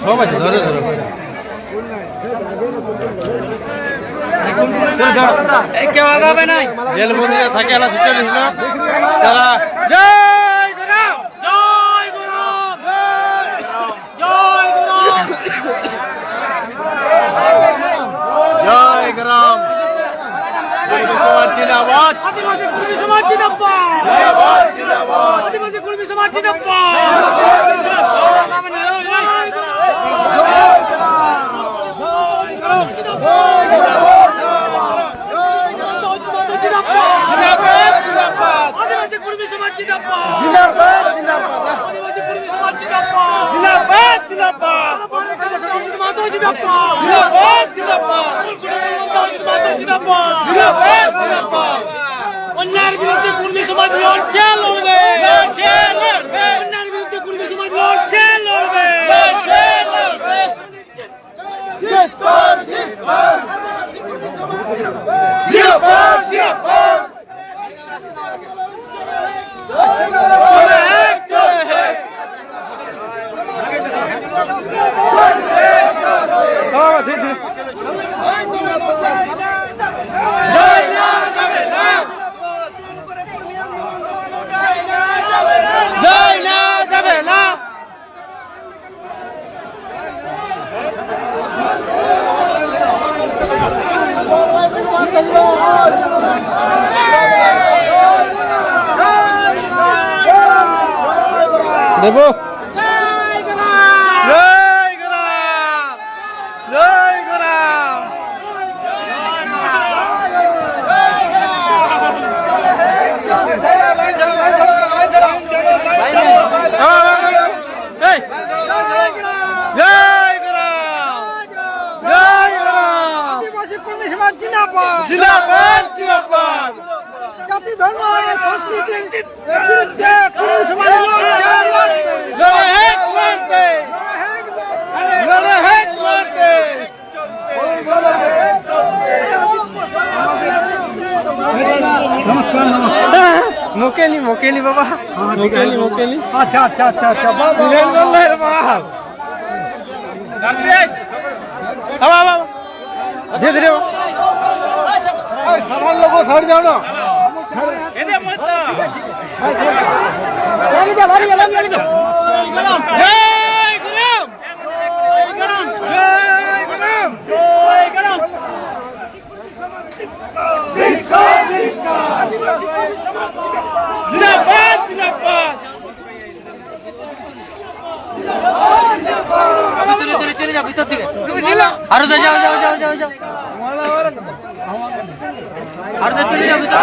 সব আছে ধরে ধরে কেউ আগাবে নাই জেলবন্দিরা থাকে আলা চল্লিশ লোক তারা জয় গুরাম জয় গুরাম জয় গুরাম জয় গ্রাম সমাজ জিন্দাবাদ আদিবাসী সমাজ জিন্দাবাদ আদিবাসী কুর্মী সমাজ জিন্দাবাদ অন্যায়ের বিরুদ্ধে কুর্মী সমাজ লড়ছে লড়বে অন্যায়ের বিরুদ্ধে কুর্মী সমাজ লড়ছে লড়বে দেবো জাতি ধর্ম সংস্কৃতির বিরুদ্ধে কুর্মী সমাজ মোকেলি মোকেলি বাবা মোকেলি মোকেলি আচ্ছা আচ্ছা আচ্ছা আচ্ছা ধীরে ধীরে সাধারণ লোক ছাড় যাও না চলে যাও ভিতর দিকে আরো যাও যাও যাও যাও যাও আরো চলে যাও ভিতর